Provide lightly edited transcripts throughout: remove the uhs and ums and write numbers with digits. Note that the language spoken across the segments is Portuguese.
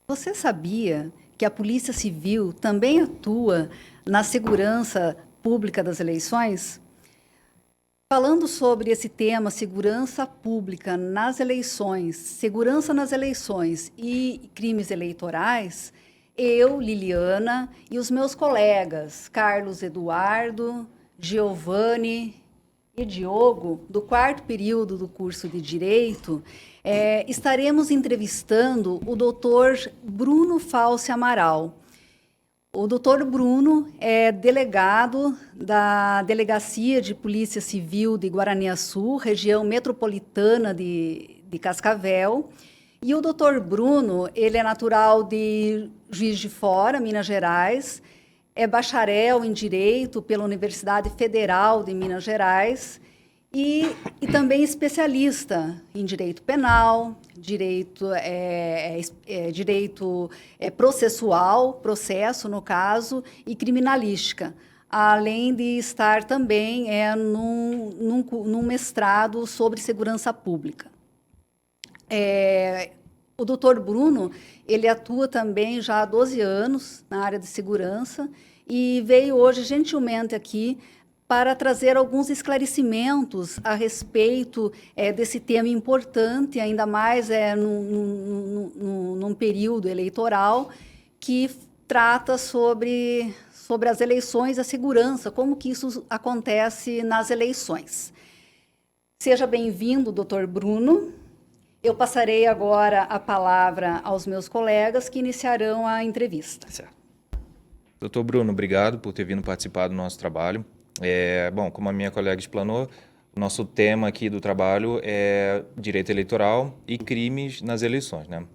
Você sabia que a Polícia Civil também atua na segurança pública das eleições? Falando sobre esse tema, segurança pública nas eleições, segurança nas eleições e crimes eleitorais, eu, Liliana, e os meus colegas, Carlos Eduardo, Giovanni e Diogo, do quarto período do curso de Direito, estaremos entrevistando o doutor Bruno Falce Amaral. O doutor Bruno é delegado da Delegacia de Polícia Civil de Guaraniaçu, região metropolitana de Cascavel. E o doutor Bruno, ele é natural de Juiz de Fora, Minas Gerais, é bacharel em Direito pela Universidade Federal de Minas Gerais e também especialista em Direito Penal, direito processual, processo no caso, e criminalística, além de estar também num mestrado sobre segurança pública. O doutor Bruno, ele atua também já há 12 anos na área de segurança e veio hoje gentilmente aqui para trazer alguns esclarecimentos a respeito desse tema importante, ainda mais num período eleitoral que trata sobre as eleições, a segurança, como que isso acontece nas eleições. Seja bem-vindo, doutor Bruno. Eu passarei agora a palavra aos meus colegas que iniciarão a entrevista. Certo. Doutor Bruno, obrigado por ter vindo participar do nosso trabalho. Bom, como a minha colega explanou, o nosso tema aqui do trabalho é direito eleitoral e crimes nas eleições, né?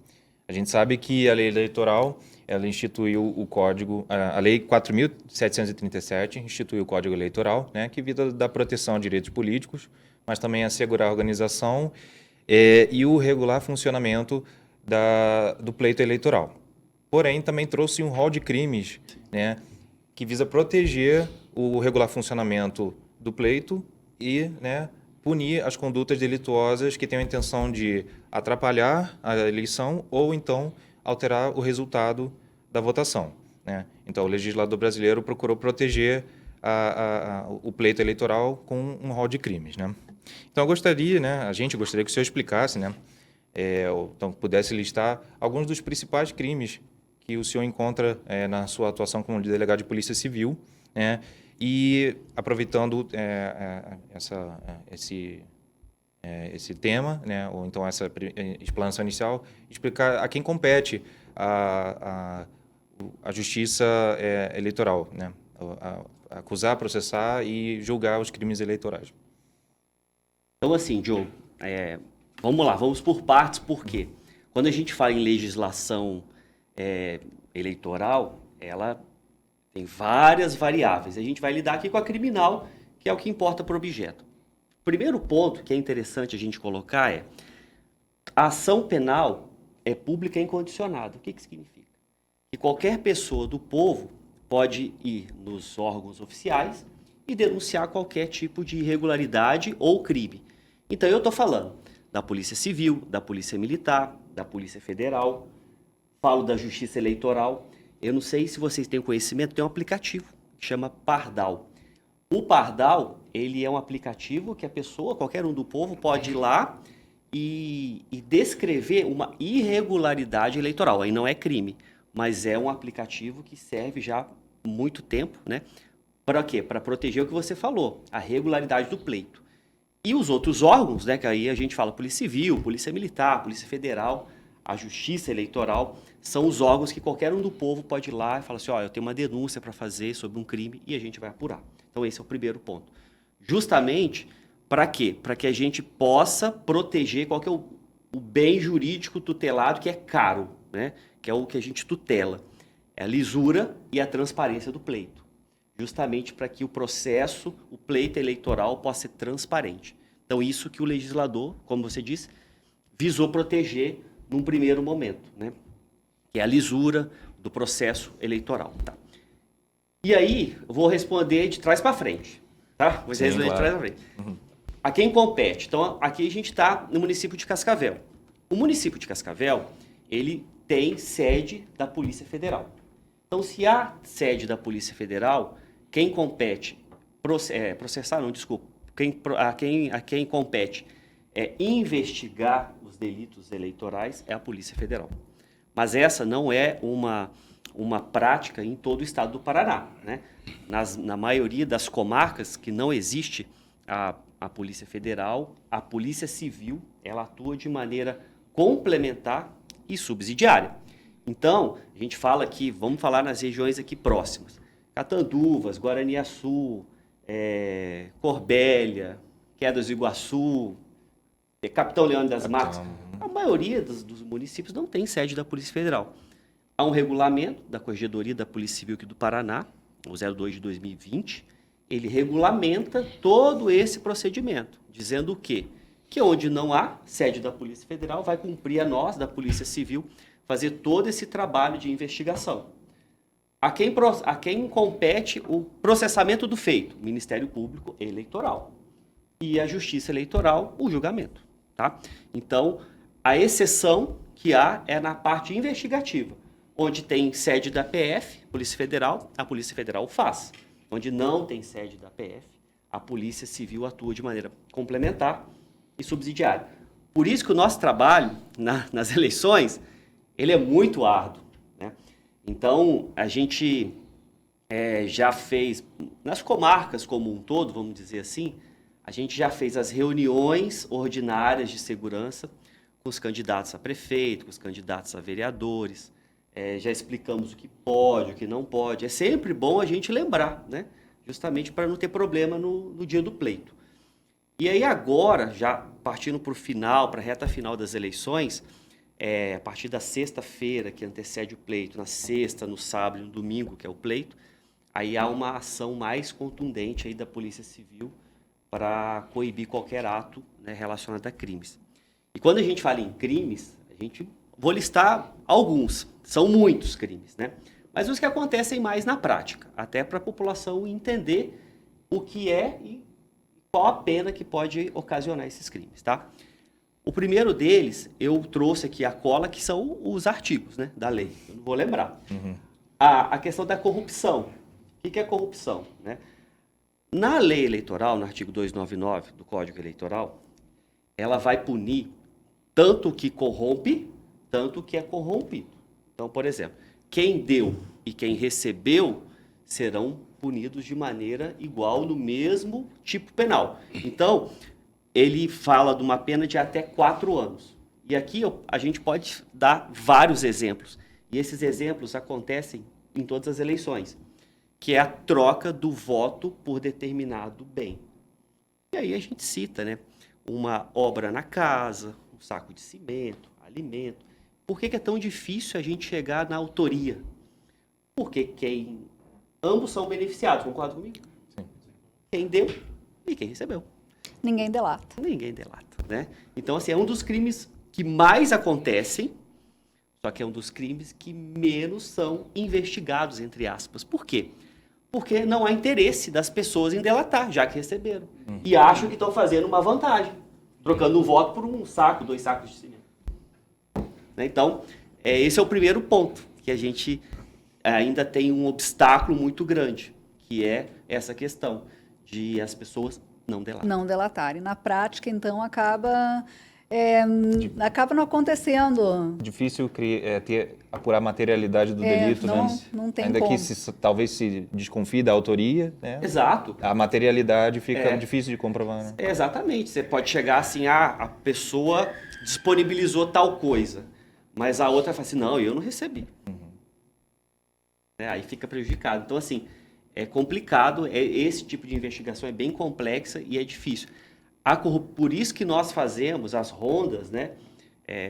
A gente sabe que a lei eleitoral, ela instituiu o código, a lei 4.737 instituiu o Código Eleitoral, né, que visa dar proteção a direitos políticos, mas também assegurar a organização e o regular funcionamento do pleito eleitoral. Porém, também trouxe um rol de crimes, né, que visa proteger o regular funcionamento do pleito e, né, punir as condutas delituosas que tenham a intenção de atrapalhar a eleição ou então alterar o resultado da votação, né? Então, o legislador brasileiro procurou proteger o pleito eleitoral com um rol de crimes, né? Então, a gente gostaria que o senhor explicasse, né, então, pudesse listar alguns dos principais crimes que o senhor encontra na sua atuação como delegado de Polícia Civil, né, e aproveitando esse tema, né, ou então essa explanação inicial, explicar a quem compete a justiça eleitoral, né, acusar, processar e julgar os crimes eleitorais. Então, assim, Diogo, vamos lá, vamos por partes, por quê? Quando a gente fala em legislação eleitoral, ela tem várias variáveis. A gente vai lidar aqui com a criminal, que é o que importa para o objeto. Primeiro ponto que é interessante a gente colocar a ação penal é pública e incondicionada. O que significa? Que qualquer pessoa do povo pode ir nos órgãos oficiais e denunciar qualquer tipo de irregularidade ou crime. Então, eu estou falando da Polícia Civil, da Polícia Militar, da Polícia Federal, falo da Justiça Eleitoral. Eu não sei se vocês têm conhecimento, tem um aplicativo que chama Pardal. O Pardal, ele é um aplicativo que a pessoa, qualquer um do povo, pode ir lá e descrever uma irregularidade eleitoral. Aí não é crime, mas é um aplicativo que serve já há muito tempo, né? Para quê? Para proteger o que você falou, a regularidade do pleito. E os outros órgãos, né, que aí a gente fala Polícia Civil, Polícia Militar, Polícia Federal, a Justiça Eleitoral, são os órgãos que qualquer um do povo pode ir lá e falar assim, eu tenho uma denúncia para fazer sobre um crime e a gente vai apurar. Então esse é o primeiro ponto. Justamente para quê? Para que a gente possa proteger qual que é o bem jurídico tutelado que é caro, né? Que é o que a gente tutela. É a lisura e a transparência do pleito. Justamente para que o processo, o pleito eleitoral possa ser transparente. Então isso que o legislador, como você disse, visou proteger num primeiro momento, né? que é a lisura do processo eleitoral. Tá? E aí, eu vou responder de trás para frente. Tá? Vou responder de trás para frente. A quem compete? Então, aqui a gente está no município de Cascavel. O município de Cascavel, ele tem sede da Polícia Federal. Então, se há sede da Polícia Federal, quem compete, a quem compete investigar os delitos eleitorais é a Polícia Federal. Mas essa não é uma prática em todo o estado do Paraná. Né? Na maioria das comarcas que não existe a Polícia Federal, a Polícia Civil, ela atua de maneira complementar e subsidiária. Então, a gente fala aqui, vamos falar nas regiões aqui próximas. Catanduvas, Guaraniaçu, Corbélia, Quedas do Iguaçu, Capitão Leandro das Matas. A maioria dos municípios não tem sede da Polícia Federal. Há um regulamento da Corregedoria da Polícia Civil aqui do Paraná, o 02 de 2020, ele regulamenta todo esse procedimento, dizendo o quê? Que onde não há sede da Polícia Federal, vai cumprir a nós, da Polícia Civil, fazer todo esse trabalho de investigação. A quem compete o processamento do feito? O Ministério Público Eleitoral. E a Justiça Eleitoral, o julgamento. Tá? Então, a exceção que há é na parte investigativa, onde tem sede da PF, Polícia Federal, a Polícia Federal faz. Onde não tem sede da PF, a Polícia Civil atua de maneira complementar e subsidiária. Por isso que o nosso trabalho nas eleições, ele é muito árduo. Né? Então, a gente já fez, nas comarcas como um todo, vamos dizer assim, a gente já fez as reuniões ordinárias de segurança com os candidatos a prefeito, com os candidatos a vereadores, já explicamos o que pode, o que não pode. É sempre bom a gente lembrar, né? Justamente para não ter problema no dia do pleito. E aí agora, já partindo para o final, para a reta final das eleições, a partir da sexta-feira, que antecede o pleito, na sexta, no sábado e no domingo, que é o pleito, aí há uma ação mais contundente aí da Polícia Civil para coibir qualquer ato, né, relacionado a crimes. E quando a gente fala em crimes, vou listar alguns, são muitos crimes, né? Mas os que acontecem mais na prática, até para a população entender o que é e qual a pena que pode ocasionar esses crimes, tá? O primeiro deles, eu trouxe aqui a cola, que são os artigos, né, da lei, eu não vou lembrar. A questão da corrupção. O que é corrupção? Né? Na lei eleitoral, no artigo 299 do Código Eleitoral, ela vai punir tanto o que corrompe, tanto o que é corrompido. Então, por exemplo, quem deu e quem recebeu serão punidos de maneira igual no mesmo tipo penal. Então, ele fala de uma pena de até 4 anos. E aqui a gente pode dar vários exemplos. E esses exemplos acontecem em todas as eleições, que é a troca do voto por determinado bem. E aí a gente cita, né, uma obra na casa, um saco de cimento, alimento. Por que é tão difícil a gente chegar na autoria? Porque ambos são beneficiados, concorda comigo? Sim. Quem deu e quem recebeu. Ninguém delata. Ninguém delata, né? Então, assim, é um dos crimes que mais acontecem, só que é um dos crimes que menos são investigados, entre aspas. Por quê? Porque não há interesse das pessoas em delatar, já que receberam. E acham que estão fazendo uma vantagem, trocando um voto por um saco, 2 sacos de cimento. Então, esse é o primeiro ponto, que a gente ainda tem um obstáculo muito grande, que é essa questão de as pessoas não delatarem. Não delatarem. Na prática, então, acaba não acontecendo. Difícil apurar a materialidade do delito, né? Não tem Ainda como. que talvez se desconfie da autoria, né? Exato. A materialidade fica difícil de comprovar, né? Exatamente. Você pode chegar assim, a pessoa disponibilizou tal coisa, mas a outra fala assim, não, eu não recebi. Aí fica prejudicado. Então, assim, é complicado, esse tipo de investigação é bem complexa e é difícil. Por isso que nós fazemos as rondas, né,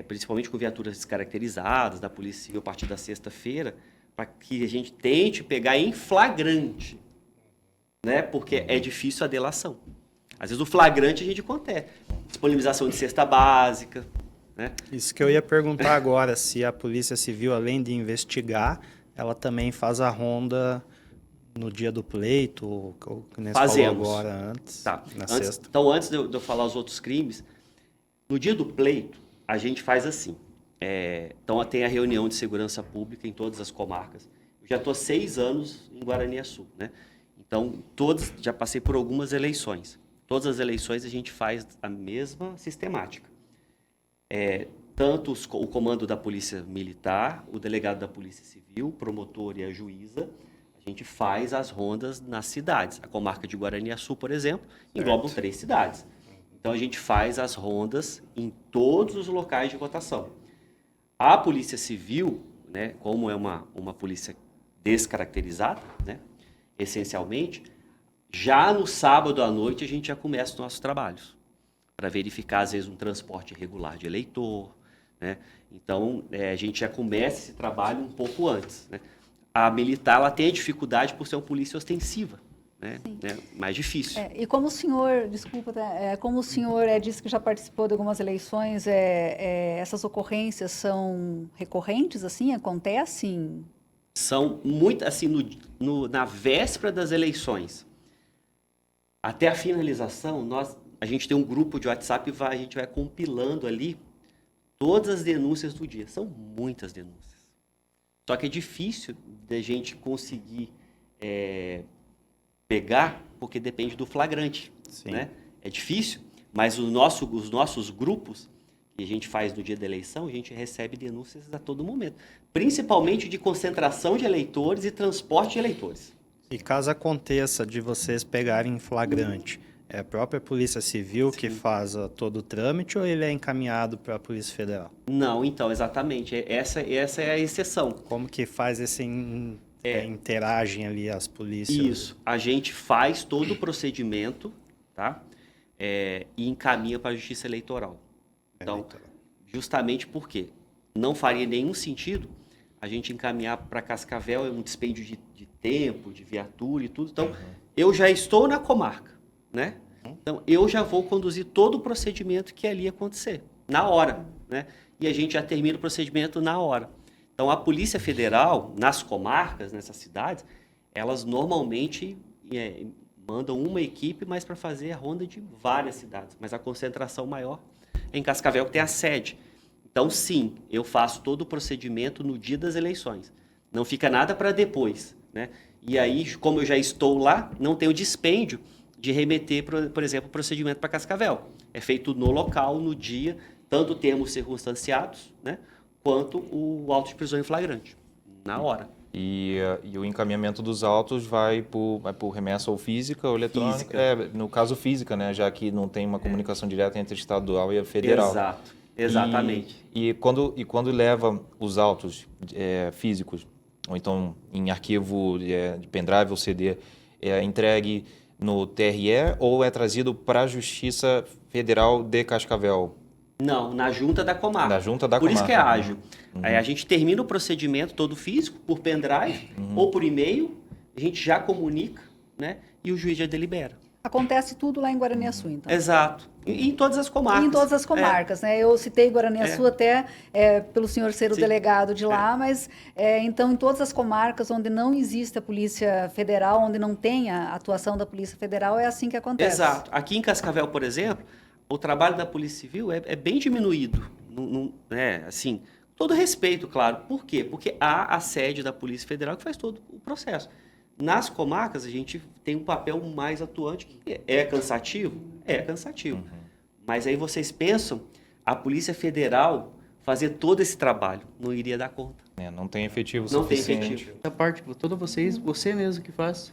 principalmente com viaturas descaracterizadas da Polícia Civil a partir da sexta-feira, para que a gente tente pegar em flagrante, né, porque é difícil a delação. Às vezes o flagrante a gente acontece. Disponibilização de cesta básica, né? Isso que eu ia perguntar agora, se a Polícia Civil, além de investigar, ela também faz a ronda no dia do pleito, ou que nem você falou Fazemos. agora antes, Tá. na Antes, sexta. então, antes de eu falar os outros crimes, no dia do pleito, a gente faz assim. Então, tem a reunião de segurança pública em todas as comarcas. Eu já estou há 6 anos em Guaraniaçu, né? Então, já passei por algumas eleições. Todas as eleições a gente faz a mesma sistemática. Tanto o comando da Polícia Militar, o delegado da Polícia Civil, o promotor e a juíza, a gente faz as rondas nas cidades. A comarca de Guaraniaçu, por exemplo, englobam 3 cidades. Então, a gente faz as rondas em todos os locais de votação. A Polícia Civil, né, como é uma polícia descaracterizada, né, essencialmente, já no sábado à noite a gente já começa os nossos trabalhos, para verificar, às vezes, um transporte irregular de eleitor, né? Então, a gente já começa esse trabalho um pouco antes, né? A militar, ela tem a dificuldade por ser uma polícia ostensiva, né? Mais difícil. E como o senhor, desculpa, como o senhor disse que já participou de algumas eleições, essas ocorrências são recorrentes, assim, acontecem? São muito, assim, na véspera das eleições, até a finalização, a gente tem um grupo de WhatsApp e a gente vai compilando ali todas as denúncias do dia. São muitas denúncias. Só que é difícil da gente conseguir pegar, porque depende do flagrante, né? É difícil, mas os nossos grupos que a gente faz no dia da eleição, a gente recebe denúncias a todo momento. Principalmente de concentração de eleitores e transporte de eleitores. E caso aconteça de vocês pegarem em flagrante, é a própria Polícia Civil que faz todo o trâmite ou ele é encaminhado para a Polícia Federal? Não, então, exatamente. Essa é a exceção. Como que faz interagem ali as polícias? Isso. A gente faz todo o procedimento, tá? E encaminha para a Justiça Eleitoral. Então, justamente porque não faria nenhum sentido a gente encaminhar para Cascavel, é um dispêndio de tempo, de viatura e tudo. Então, eu já estou na comarca, né? Então, eu já vou conduzir todo o procedimento que ali acontecer, na hora, né? E a gente já termina o procedimento na hora. Então, a Polícia Federal, nas comarcas, nessas cidades, elas normalmente mandam uma equipe, mas para fazer a ronda de várias cidades. Mas a concentração maior é em Cascavel, que tem a sede. Então, sim, eu faço todo o procedimento no dia das eleições. Não fica nada para depois, né? E aí, como eu já estou lá, não tenho dispêndio de remeter, por exemplo, o procedimento para Cascavel. É feito no local, no dia, tanto termos circunstanciados, né, quanto o auto de prisão em flagrante, na hora. E o encaminhamento dos autos vai por remessa ou física ou eletrônica? Física. No caso física, né? Já que não tem uma comunicação direta entre a estadual e a federal. Exato, exatamente. E quando leva os autos físicos, ou então em arquivo de pendrive ou CD, é entregue no TRE ou é trazido para a Justiça Federal de Cascavel? Não, na junta da comarca. Na junta da Por comarca. isso que é ágil. Aí a gente termina o procedimento todo físico, por pendrive ou por e-mail, a gente já comunica, né? E o juiz já delibera. Acontece tudo lá em Guaraniaçu, então. Exato. E em todas as comarcas. Em todas as comarcas, né? Eu citei Guaraniaçu até pelo senhor ser o delegado de lá, mas então em todas as comarcas onde não existe a Polícia Federal, onde não tem a atuação da Polícia Federal, é assim que acontece. Exato. Aqui em Cascavel, por exemplo, o trabalho da Polícia Civil é bem diminuído. Assim, todo respeito, claro. Por quê? Porque há a sede da Polícia Federal que faz todo o processo. Nas comarcas, a gente tem um papel mais atuante, que é cansativo? É cansativo. Mas aí vocês pensam, a Polícia Federal fazer todo esse trabalho não iria dar conta. Não tem efetivo Não tem suficiente. efetivo. Essa parte, toda você mesmo que faz.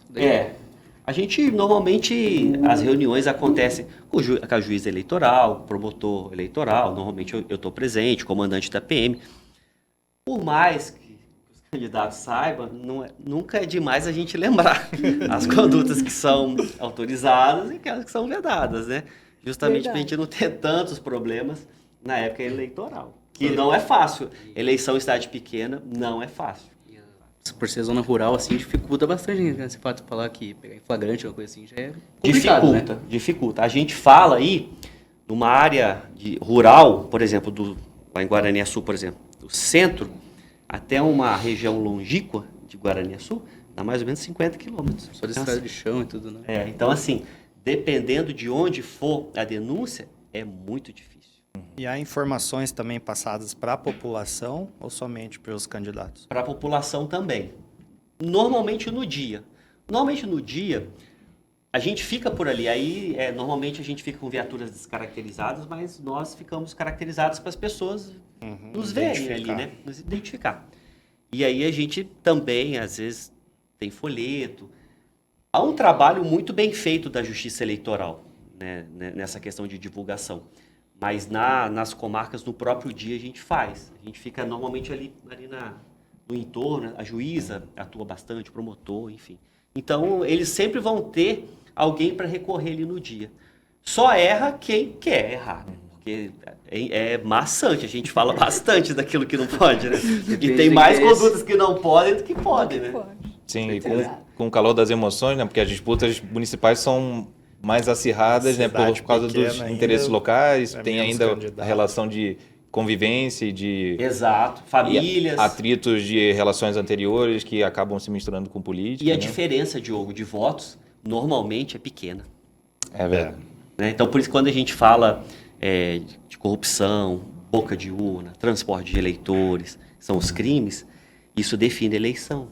A gente, normalmente, as reuniões acontecem com a juíza eleitoral, promotor eleitoral, normalmente eu estou presente, comandante da PM. Por mais que os candidatos saibam, nunca é demais a gente lembrar as condutas que são autorizadas e aquelas que são vedadas, né? Justamente para a gente não ter tantos problemas na época eleitoral. Que não é fácil. Eleição em cidade pequena não é fácil. Por ser zona rural, assim, dificulta bastante, né? Esse fato de falar que pegar em flagrante, uma coisa assim, já é complicado, dificulta. A gente fala aí, numa área rural, por exemplo, lá em Guaraniaçu, por exemplo, do centro até uma região longínqua de Guaraniaçu, dá mais ou menos 50 quilômetros. Só de estrada de chão e tudo, né? Então, assim, dependendo de onde for a denúncia, é muito difícil. E há informações também passadas para a população ou somente para os candidatos? Para a população também. Normalmente no dia. A gente fica por ali. Aí, normalmente a gente fica com viaturas descaracterizadas, mas nós ficamos caracterizados para as pessoas nos verem ali, né? Nos identificar. E aí a gente também, às vezes, tem folheto. Há um trabalho muito bem feito da Justiça Eleitoral, né, nessa questão de divulgação. Mas nas comarcas, no próprio dia, a gente faz. A gente fica normalmente ali no entorno, a juíza atua bastante, o promotor, enfim. Então, eles sempre vão ter alguém para recorrer ali no dia. Só erra quem quer errar, né? Porque é maçante, a gente fala bastante daquilo que não pode, né? E tem mais condutas que não podem do que podem, né? Sim, e com o calor das emoções, né? Porque as disputas municipais são mais acirradas, né? Por causa dos interesses locais, tem ainda a relação de convivência e de... Exato, famílias. Atritos de relações anteriores que acabam se misturando com política. E a diferença, Diogo, de votos, normalmente é pequena. É verdade. Né? Então, por isso, quando a gente fala de corrupção, boca de urna, transporte de eleitores, são os crimes, isso define a eleição.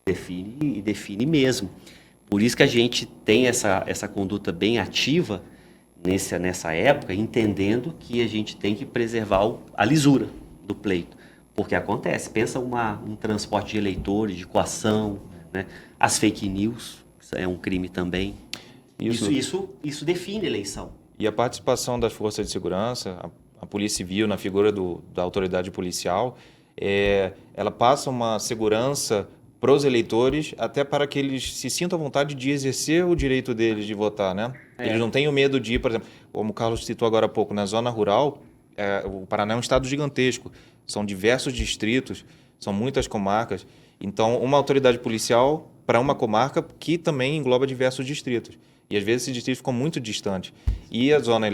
Define mesmo. Por isso que a gente tem essa conduta bem ativa nessa época, entendendo que a gente tem que preservar a lisura do pleito. Porque acontece, pensa um transporte de eleitores, de coação, né? As fake news, isso é um crime também. Isso define a eleição. E a participação das forças de segurança, a Polícia Civil, na figura da autoridade policial, ela passa uma segurança para os eleitores, até para que eles se sintam à vontade de exercer o direito deles de votar, né? Eles não tenham medo de ir, por exemplo, como o Carlos citou agora há pouco, na zona rural, o Paraná é um estado gigantesco, são diversos distritos, são muitas comarcas, então uma autoridade policial para uma comarca que também engloba diversos distritos. E às vezes esses distritos ficam muito distantes. E a zona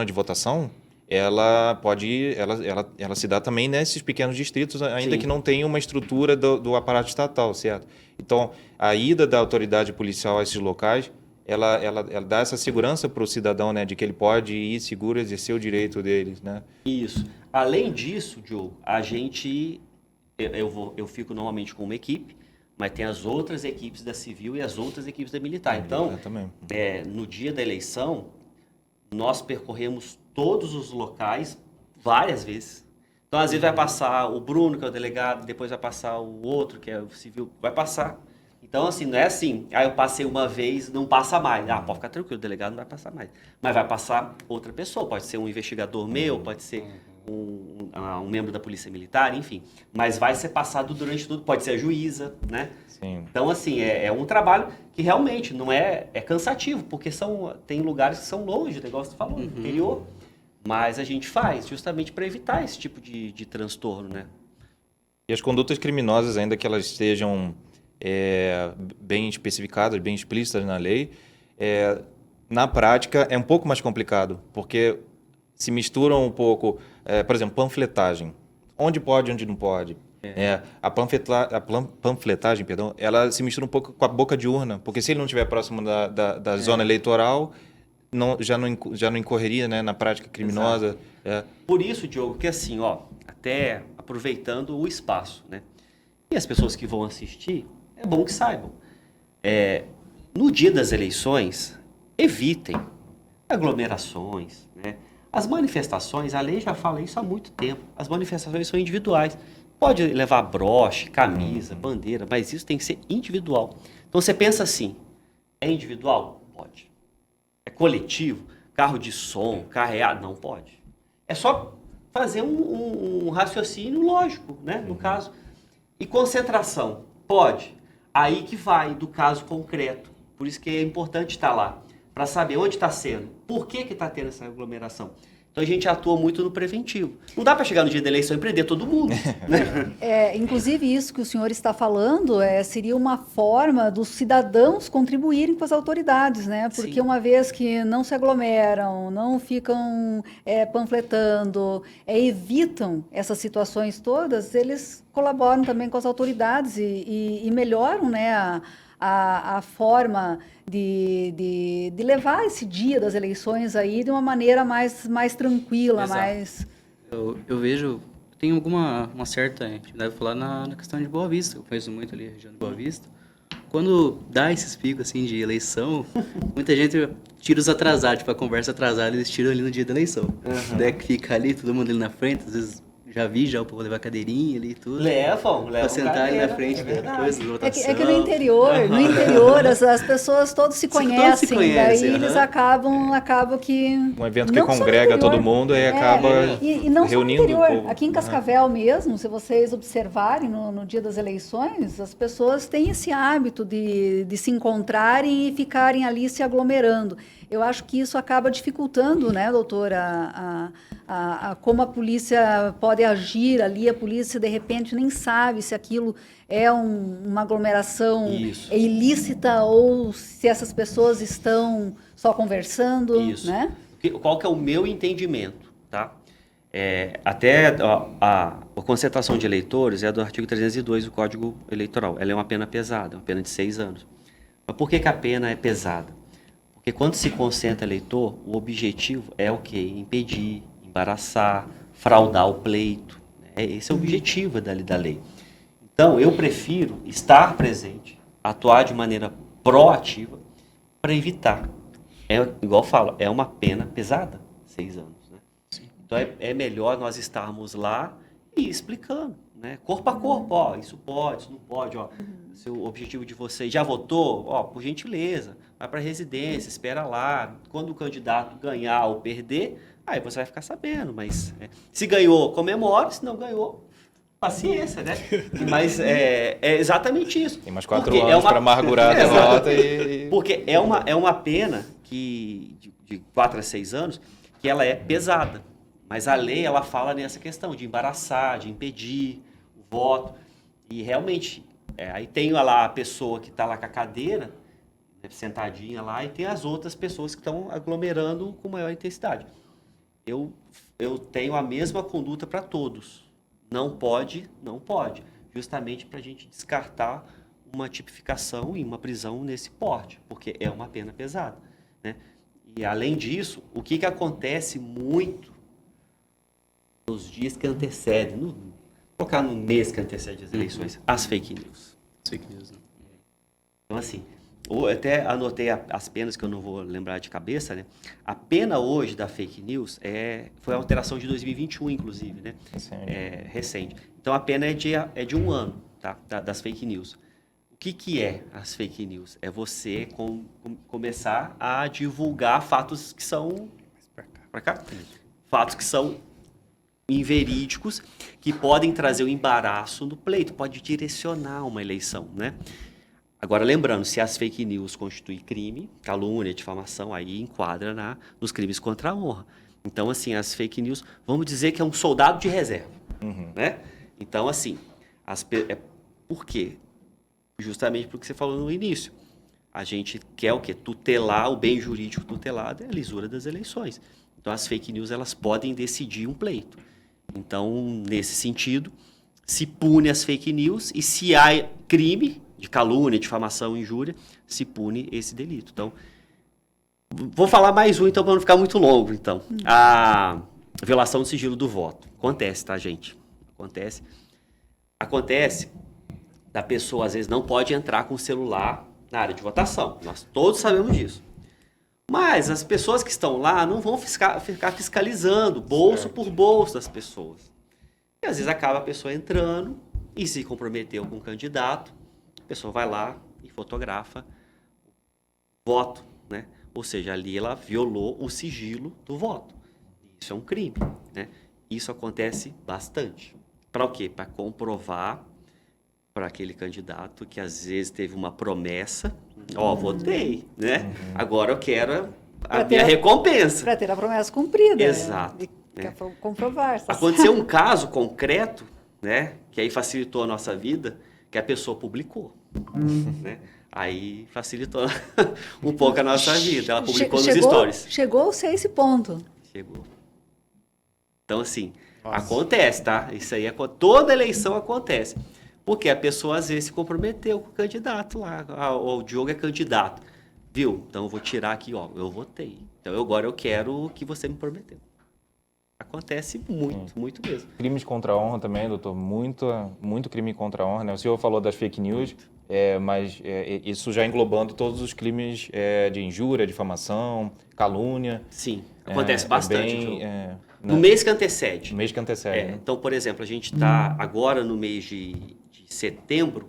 de votação, ela se dá também nesses pequenos distritos, ainda que não tenha uma estrutura do aparato estatal, certo? Então, a ida da autoridade policial a esses locais, ela dá essa segurança para o cidadão, né, de que ele pode ir seguro, exercer o direito deles, né? Isso. Além disso, Diogo, eu fico normalmente com uma equipe, mas tem as outras equipes da civil e as outras equipes da militar. Então, no dia da eleição, nós percorremos todos os locais várias vezes. Então, às vezes vai passar o Bruno, que é o delegado, depois vai passar o outro, que é o civil, vai passar. Então, assim, não é assim, eu passei uma vez, não passa mais. Pode ficar tranquilo, o delegado não vai passar mais. Mas vai passar outra pessoa, pode ser um investigador meu, pode ser um membro da Polícia Militar, enfim. Mas vai ser passado durante tudo, pode ser a juíza, né? Sim. Então, assim, é um trabalho que realmente não é cansativo, porque tem lugares que são longe, o negócio que você falou, no interior. Mas a gente faz justamente para evitar esse tipo de transtorno, né? E as condutas criminosas, ainda que elas estejam bem especificadas, bem explícitas na lei, na prática é um pouco mais complicado, porque se misturam um pouco, por exemplo, panfletagem. Onde pode, onde não pode. A panfletagem, ela se mistura um pouco com a boca de urna, porque se ele não estiver próximo da zona eleitoral, já não incorreria, né, na prática criminosa. Por isso, Diogo, que assim, até aproveitando o espaço, né? E as pessoas que vão assistir, é bom que saibam. No dia das eleições, evitem aglomerações, né? As manifestações, a lei já fala isso há muito tempo, as manifestações são individuais. Pode levar broche, camisa, bandeira, mas isso tem que ser individual. Então você pensa assim, é individual? Pode. É coletivo? Carro de som, carreado? Não pode. É só fazer um raciocínio lógico, né? No caso. E concentração? Pode. Aí que vai do caso concreto. Por isso que é importante estar lá, para saber onde está sendo, por que está tendo essa aglomeração. Então a gente atua muito no preventivo. Não dá para chegar no dia da eleição e prender todo mundo. Né? Inclusive, isso que o senhor está falando seria uma forma dos cidadãos contribuírem com as autoridades, né? Porque Sim. uma vez que não se aglomeram, não ficam panfletando, evitam essas situações todas, eles colaboram também com as autoridades e melhoram, né, a forma de levar esse dia das eleições aí de uma maneira mais tranquila, Exato. mais... Eu vejo, tem uma certa intimidade, vou falar na questão de Boa Vista, eu conheço muito ali a região de Boa Vista. Quando dá esses picos assim de eleição, muita gente tira os atrasados, tipo a conversa atrasada, eles tiram ali no dia da eleição. Daí que fica ali, todo mundo ali na frente, às vezes já o povo levar cadeirinha ali e tudo. Levam Pra sentar ali na frente da coisa, da votação. É que no interior as pessoas todos se conhecem, daí eles acabam que... Um evento que não só no congrega interior, todo mundo e acaba e não só no reunindo o interior. povo. Aqui em Cascavel mesmo, se vocês observarem no dia das eleições, as pessoas têm esse hábito de se encontrarem e ficarem ali se aglomerando. Eu acho que isso acaba dificultando, né, doutora, como a polícia pode agir ali. A polícia, de repente, nem sabe se aquilo é uma aglomeração ilícita ou se essas pessoas estão só conversando. Isso. Né? Qual que é o meu entendimento, tá? Até a concentração de eleitores é do artigo 302 do Código Eleitoral. Ela é uma pena pesada, uma pena de 6 anos. Mas por que a pena é pesada? Porque quando se concentra eleitor, o objetivo é o quê? Impedir, embaraçar, fraudar o pleito. Esse é o objetivo da lei. Então, eu prefiro estar presente, atuar de maneira proativa para evitar. Igual eu falo, é uma pena pesada, 6 anos. Né? Então, é melhor nós estarmos lá e explicando, né? Corpo a corpo, ó, isso pode, isso não pode, ó. Se o objetivo de vocês já votou, ó, por gentileza, vai para a residência, espera lá. Quando o candidato ganhar ou perder, aí você vai ficar sabendo. Mas se ganhou, comemore, se não ganhou, paciência, né? Mas é exatamente isso. Tem mais 4 anos para amargurar a derrota e... Porque é uma pena que de 4 a 6 anos que ela é pesada. Mas a lei, ela fala nessa questão de embaraçar, de impedir o voto. E realmente, aí tem lá a pessoa que está lá com a cadeira, né, sentadinha lá, e tem as outras pessoas que estão aglomerando com maior intensidade. Eu tenho a mesma conduta para todos. Não pode, justamente para a gente descartar uma tipificação e uma prisão nesse porte, porque é uma pena pesada. Né? E, além disso, o que acontece muito nos dias que antecedem, colocar no mês que antecede as eleições, as fake news. Fake news, né? Então, assim, eu até anotei as penas que eu não vou lembrar de cabeça, né? A pena hoje da fake news foi a alteração de 2021, inclusive, né? Recente. Então, a pena é de 1 ano, tá? Das fake news. O que é as fake news? É você começar a divulgar fatos que são... Pra cá? Fatos que são inverídicos, que podem trazer o embaraço no pleito, pode direcionar uma eleição, né? Agora, lembrando, se as fake news constituem crime, calúnia, difamação, aí enquadra nos crimes contra a honra. Então, assim, as fake news, vamos dizer que é um soldado de reserva, né? Então, assim, por quê? Justamente porque você falou no início. A gente quer o quê? Tutelar, o bem jurídico tutelado é a lisura das eleições. Então, as fake news, elas podem decidir um pleito. Então, nesse sentido, se pune as fake news e se há crime de calúnia, difamação, injúria, se pune esse delito. Então, vou falar mais um, então, para não ficar muito longo. Então, a violação do sigilo do voto. Acontece, tá, gente? Acontece da pessoa, às vezes, não pode entrar com o celular na área de votação. Nós todos sabemos disso. Mas as pessoas que estão lá não vão ficar fiscalizando bolso por bolso das pessoas. E às vezes acaba a pessoa entrando e se comprometeu com o candidato, a pessoa vai lá e fotografa o voto, né? Ou seja, ali ela violou o sigilo do voto. Isso é um crime, né? Isso acontece bastante. Para o quê? Para comprovar para aquele candidato que às vezes teve uma promessa, votei, né? Agora eu quero a minha recompensa. Para ter a promessa cumprida. Exato. E comprovar. Aconteceu um caso concreto, né, que aí facilitou a nossa vida, que a pessoa publicou. Né? Aí facilitou um pouco a nossa vida. Ela publicou nos stories. Chegou-se a esse ponto. Chegou. Então, assim, Nossa. acontece, tá? Isso aí, toda eleição acontece. Porque a pessoa, às vezes, se comprometeu com o candidato lá. Ah, o Diogo é candidato. Viu? Então, eu vou tirar aqui, ó. Eu votei. Então, agora eu quero o que você me prometeu. Acontece muito, muito mesmo. Crimes contra a honra também, doutor. Muito crime contra a honra, né? O senhor falou das fake news, mas isso já englobando todos os crimes de injúria, difamação, calúnia. Sim, acontece bastante. Bem, no mês que antecede. No mês que antecede. Né? Então, por exemplo, a gente está agora no mês de setembro,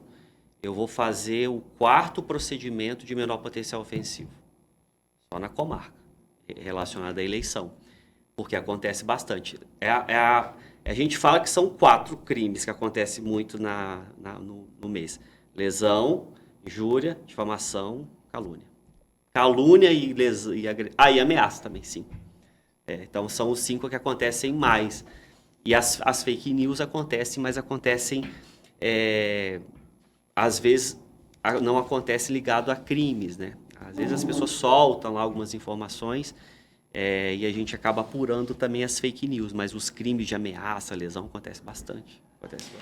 eu vou fazer o 4º procedimento de menor potencial ofensivo. Só na comarca, relacionado à eleição. Porque acontece bastante. A gente fala que são 4 crimes que acontecem muito no mês. Lesão, injúria, difamação, calúnia. Calúnia e ameaça também, sim. Então, são os 5 que acontecem mais. E as fake news acontecem, mas acontecem, às vezes, não acontece ligado a crimes, né? Às vezes as pessoas soltam lá algumas informações e a gente acaba apurando também as fake news, mas os crimes de ameaça, lesão, acontece bastante.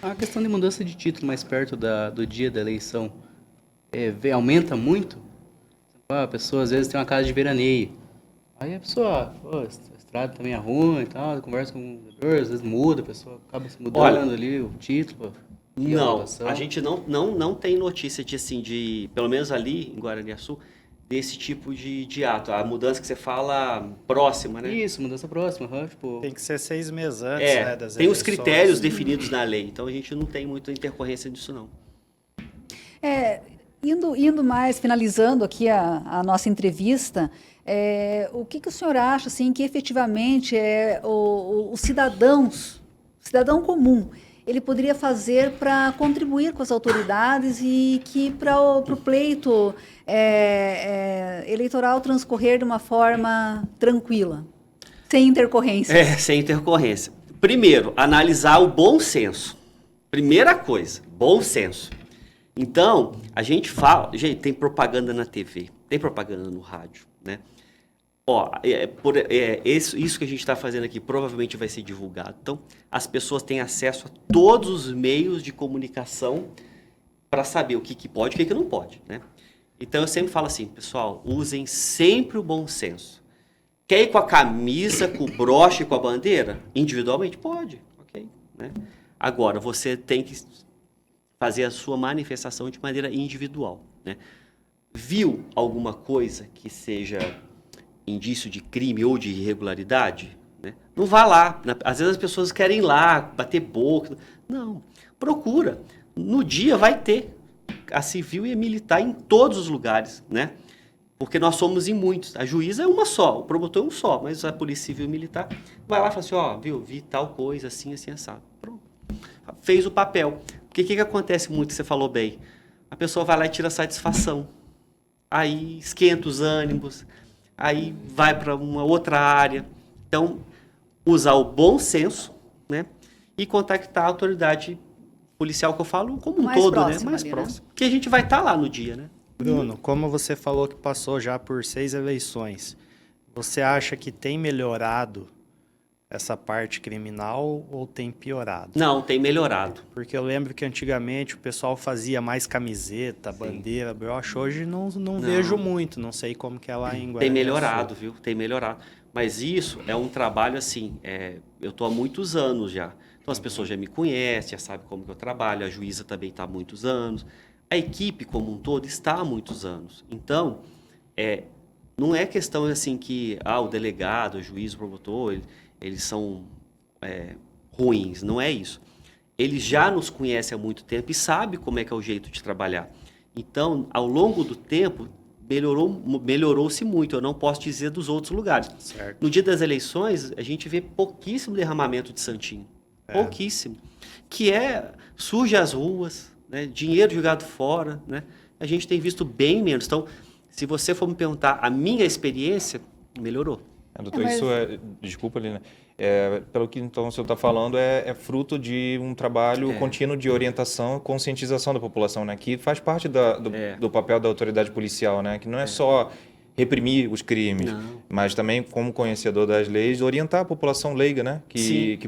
A questão de mudança de título mais perto do dia da eleição aumenta muito? A pessoa às vezes tem uma casa de veraneio. Aí a pessoa, a estrada também é ruim e tal, conversa com o vereador, às vezes muda, a pessoa acaba se mudando ali o título. Não, a gente não tem notícia pelo menos ali em Guaraniaçu, desse tipo de ato. A mudança que você fala próxima, né? Isso, mudança próxima. Tipo... Tem que ser 6 meses antes, né, das tem os eleições. critérios definidos na lei, então a gente não tem muita intercorrência disso, não. Indo mais, finalizando aqui a nossa entrevista, o que o senhor acha assim, que efetivamente o cidadão comum, ele poderia fazer para contribuir com as autoridades e que para o pleito eleitoral transcorrer de uma forma tranquila, sem intercorrência? Sem intercorrência. Primeiro, analisar o bom senso. Primeira coisa, bom senso. Então, a gente fala... Gente, tem propaganda na TV, tem propaganda no rádio, né? Isso que a gente está fazendo aqui provavelmente vai ser divulgado. Então, as pessoas têm acesso a todos os meios de comunicação para saber o que pode e o que não pode, né? Então, eu sempre falo assim, pessoal, usem sempre o bom senso. Quer ir com a camisa, com o broche, com a bandeira? Individualmente pode, ok? Né? Agora, você tem que fazer a sua manifestação de maneira individual, né? Viu alguma coisa que seja indício de crime ou de irregularidade, né? Não vá lá. Às vezes as pessoas querem ir lá, bater boca. Não, procura. No dia vai ter a civil e a militar em todos os lugares, né? Porque nós somos em muitos. A juíza é uma só, o promotor é um só, mas a polícia civil e militar vai lá e fala assim, vi tal coisa, assim, assado. Pronto. Fez o papel. Porque o que acontece muito, você falou bem, a pessoa vai lá e tira satisfação. Aí esquenta os ânimos, aí vai para uma outra área. Então, usar o bom senso, né? E contactar a autoridade policial, que eu falo como um todo, né? Mais próximo. Porque a gente vai estar lá no dia, né? Bruno, como você falou que passou já por 6 eleições, você acha que tem melhorado essa parte criminal ou tem piorado? Não, tem melhorado. Porque eu lembro que antigamente o pessoal fazia mais camiseta, bandeira, broche. Hoje não vejo muito, não sei como que é lá em Guaraniaçu. Tem melhorado, viu? Tem melhorado. Mas isso é um trabalho assim, eu estou há muitos anos já. Então as pessoas já me conhecem, já sabem como que eu trabalho, a juíza também está há muitos anos. A equipe como um todo está há muitos anos. Então, não é questão assim que o delegado, o juiz, o promotor, eles são ruins, não é isso. Eles já nos conhecem há muito tempo e sabem como é que é o jeito de trabalhar. Então, ao longo do tempo, melhorou-se muito. Eu não posso dizer dos outros lugares. Certo. No dia das eleições, a gente vê pouquíssimo derramamento de santinho. Pouquíssimo. Que surge às ruas, né? Dinheiro jogado fora, né? A gente tem visto bem menos. Então, se você for me perguntar a minha experiência, melhorou. Doutor, Mas- isso desculpa, Lina, pelo que então o senhor está falando, é fruto de um trabalho contínuo de orientação e conscientização da população, né? Que faz parte do papel da autoridade policial, né? Que não é só reprimir os crimes, mas também, como conhecedor das leis, orientar a população leiga, né? Que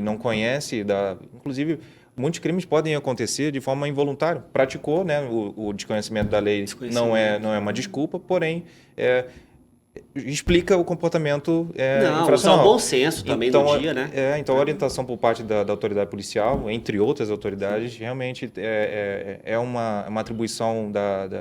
não conhece, inclusive, muitos crimes podem acontecer de forma involuntária. Praticou, né? O desconhecimento da lei não é uma desculpa, porém explica o comportamento infracional. Usar o bom senso também no dia, né? Então, a orientação por parte da autoridade policial, entre outras autoridades, realmente é uma atribuição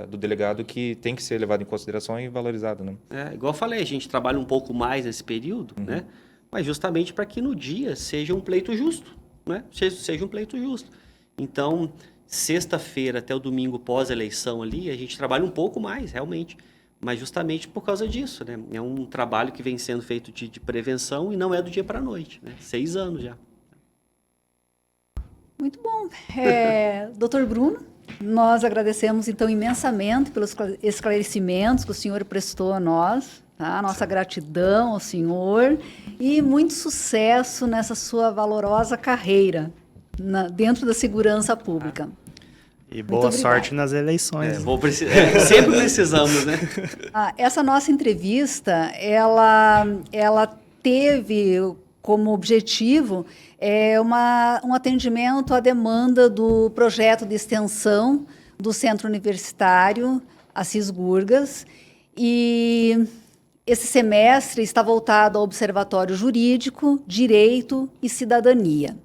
do delegado que tem que ser levada em consideração e valorizada, né? Igual eu falei, a gente trabalha um pouco mais nesse período, né? Mas justamente para que no dia seja um pleito justo, né? Seja um pleito justo. Então, sexta-feira até o domingo pós-eleição ali, a gente trabalha um pouco mais, realmente. Mas justamente por causa disso, né? É um trabalho que vem sendo feito de prevenção e não é do dia para a noite, né? 6 anos já. Muito bom. Doutor Bruno, nós agradecemos então imensamente pelos esclarecimentos que o senhor prestou a nós, tá? Nossa gratidão ao senhor e muito sucesso nessa sua valorosa carreira dentro da segurança pública. E boa sorte nas eleições. Sempre precisamos, né? Essa nossa entrevista, ela teve como objetivo um atendimento à demanda do projeto de extensão do Centro Universitário Assis Gurgas. E esse semestre está voltado ao Observatório Jurídico, Direito e Cidadania.